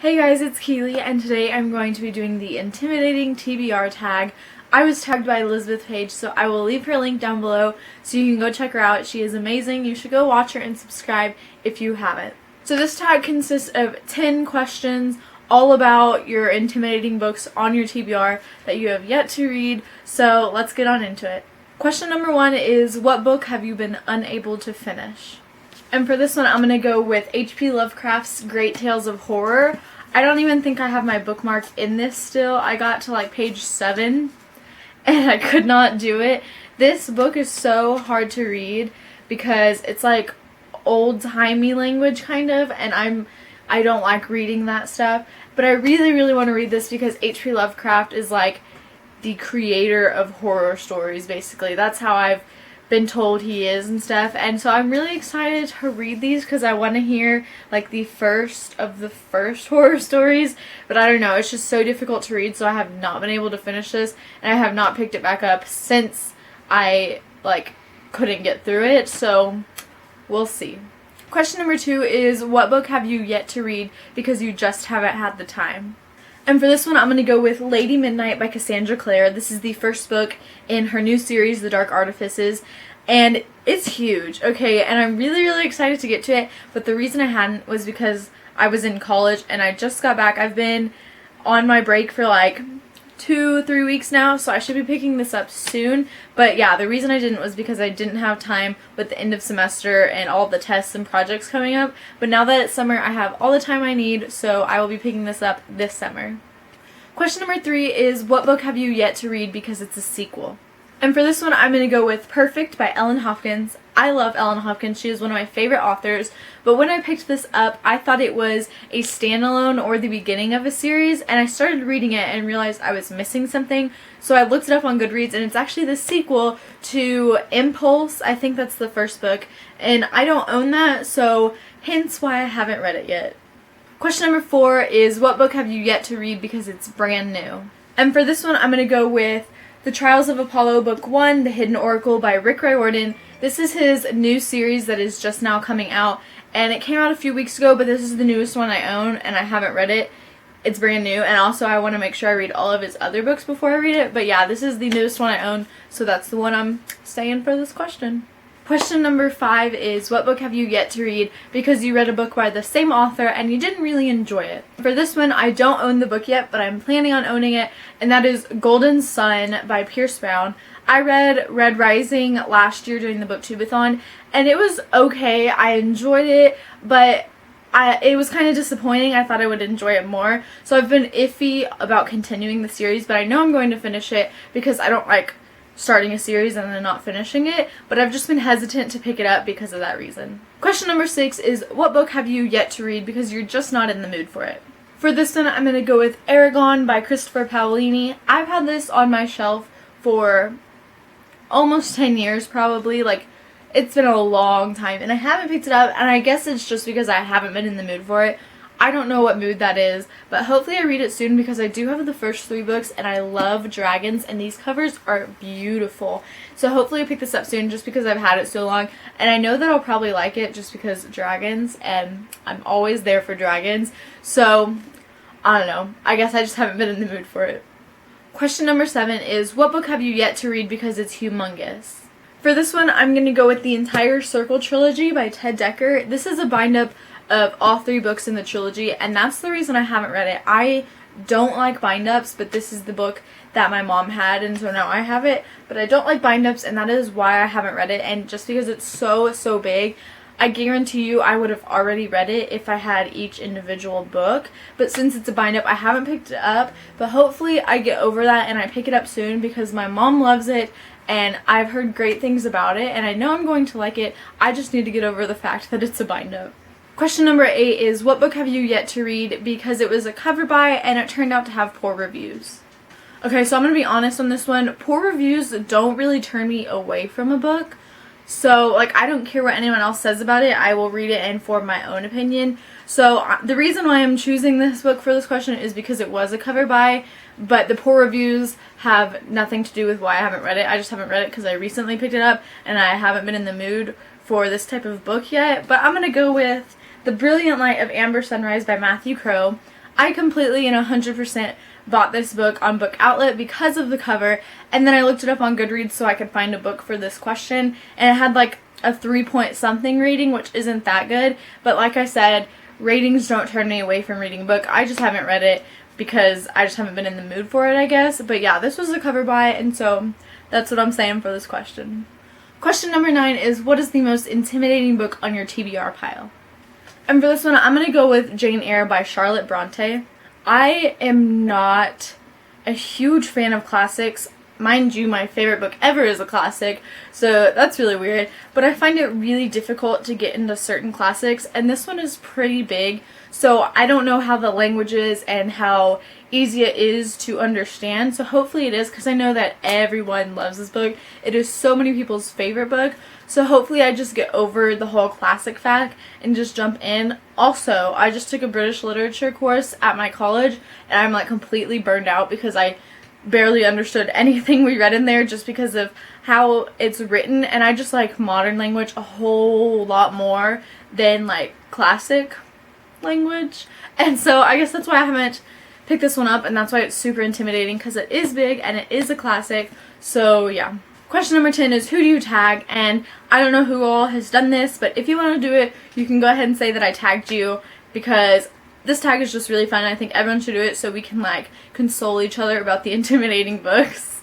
Hey guys, it's Keeley, and today I'm going to be doing the intimidating TBR tag. I was tagged by Elizabeth Page, so I will leave her link down below so you can go check her out. She is amazing. You should go watch her and subscribe if you haven't. So this tag consists of 10 questions all about your intimidating books on your TBR that you have yet to read, so let's get on into it. Question number 1 is, what book have you been unable to finish? And for this one, I'm going to go with H.P. Lovecraft's Great Tales of Horror. I don't even think I have my bookmark in this still. I got to like page 7 and I could not do it. This book is so hard to read because it's like old-timey language kind of, and I don't like reading that stuff. But I really want to read this because H.P. Lovecraft is like the creator of horror stories, basically. That's how I've been told he is and stuff, and so I'm really excited to read these because I want to hear like the first of the first horror stories, but I don't know, it's just so difficult to read, so I have not been able to finish this, and I have not picked it back up since I couldn't get through it, so we'll see. Question number 2 is, what book have you yet to read because you just haven't had the time? And for this one, I'm going to go with Lady Midnight by Cassandra Clare. This is the first book in her new series, The Dark Artifices, and it's huge, okay, and I'm really excited to get to it, but the reason I hadn't was because I was in college and I just got back. I've been on my break for like 2-3 weeks now, so I should be picking this up soon, but yeah, the reason I didn't was because I didn't have time with the end of semester and all the tests and projects coming up, but now that it's summer, I have all the time I need, so I will be picking this up this summer. Question number 3 is, what book have you yet to read because it's a sequel? And for this one, I'm going to go with Perfect by Ellen Hopkins. I love Ellen Hopkins. She is one of my favorite authors, but when I picked this up, I thought it was a standalone or the beginning of a series, and I started reading it and realized I was missing something, so I looked it up on Goodreads, and it's actually the sequel to Impulse. I think that's the first book, and I don't own that, so hence why I haven't read it yet. Question number 4 is, what book have you yet to read because it's brand new? And for this one, I'm going to go with The Trials of Apollo Book 1, The Hidden Oracle by Rick Riordan. This is his new series that is just now coming out, and it came out a few weeks ago, but this is the newest one I own, and I haven't read it. It's brand new, and also I want to make sure I read all of his other books before I read it, but yeah, this is the newest one I own, so that's the one I'm saying for this question. Question number 5 is, what book have you yet to read because you read a book by the same author and you didn't really enjoy it? For this one, I don't own the book yet, but I'm planning on owning it, and that is Golden Sun by Pierce Brown. I read Red Rising last year during the Booktubeathon, and it was okay. I enjoyed it, but it was kind of disappointing. I thought I would enjoy it more, so I've been iffy about continuing the series, but I know I'm going to finish it because I don't like starting a series and then not finishing it, but I've just been hesitant to pick it up because of that reason. Question number 6 is, what book have you yet to read because you're just not in the mood for it? For this one, I'm going to go with Aragon by Christopher Paolini. I've had this on my shelf for almost 10 years probably, it's been a long time, and I haven't picked it up, and I guess it's just because I haven't been in the mood for it. I don't know what mood that is, but hopefully I read it soon because I do have the first 3 books, and I love dragons, and these covers are beautiful. So hopefully I pick this up soon just because I've had it so long, and I know that I'll probably like it just because dragons, and I'm always there for dragons. So, I don't know. I guess I just haven't been in the mood for it. Question number 7 is, what book have you yet to read because it's humongous? For this one, I'm going to go with the entire Circle trilogy by Ted Dekker. This is a bind-up of all 3 books in the trilogy, and that's the reason I haven't read it. I don't like bind-ups, but this is the book that my mom had, and so now I have it, but I don't like bind-ups, and that is why I haven't read it, and just because it's so big, I guarantee you I would have already read it if I had each individual book, but since it's a bind-up, I haven't picked it up, but hopefully I get over that and I pick it up soon because my mom loves it, and I've heard great things about it, and I know I'm going to like it. I just need to get over the fact that it's a bind-up. Question number 8 is, what book have you yet to read because it was a cover buy and it turned out to have poor reviews? Okay, so I'm going to be honest on this one. Poor reviews don't really turn me away from a book. So, I don't care what anyone else says about it. I will read it and form my own opinion. So, the reason why I'm choosing this book for this question is because it was a cover buy, but the poor reviews have nothing to do with why I haven't read it. I just haven't read it because I recently picked it up and I haven't been in the mood for this type of book yet. But I'm going to go with The Brilliant Light of Amber Sunrise by Matthew Crow. I completely and 100% bought this book on Book Outlet because of the cover, and then I looked it up on Goodreads so I could find a book for this question, and it had like a 3 something rating, which isn't that good, but like I said, ratings don't turn me away from reading a book. I just haven't read it because I just haven't been in the mood for it, I guess. But yeah, this was a cover buy, and so that's what I'm saying for this question. Question number 9 is, what is the most intimidating book on your TBR pile? And for this one, I'm going to go with Jane Eyre by Charlotte Bronte. I am not a huge fan of classics. Mind you, my favorite book ever is a classic, so that's really weird. But I find it really difficult to get into certain classics, and this one is pretty big, so I don't know how the language is and how easy it is to understand. So hopefully it is, because I know that everyone loves this book. It is so many people's favorite book, so hopefully I just get over the whole classic fact and just jump in. Also, I just took a British literature course at my college, and I'm like completely burned out because I barely understood anything we read in there just because of how it's written, and I just like modern language a whole lot more than like classic language, and so I guess that's why I haven't picked this one up, and that's why it's super intimidating, because it is big and it is a classic. So yeah. Question number 10 is, who do you tag? And I don't know who all has done this, but if you want to do it, you can go ahead and say that I tagged you, because this tag is just really fun. I think everyone should do it so we can like console each other about the intimidating books.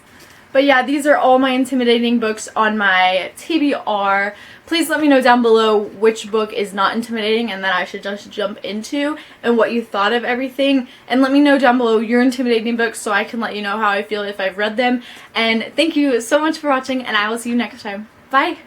But yeah, these are all my intimidating books on my TBR. Please let me know down below which book is not intimidating and that I should just jump into, and what you thought of everything. And let me know down below your intimidating books so I can let you know how I feel if I've read them. And thank you so much for watching, and I will see you next time. Bye!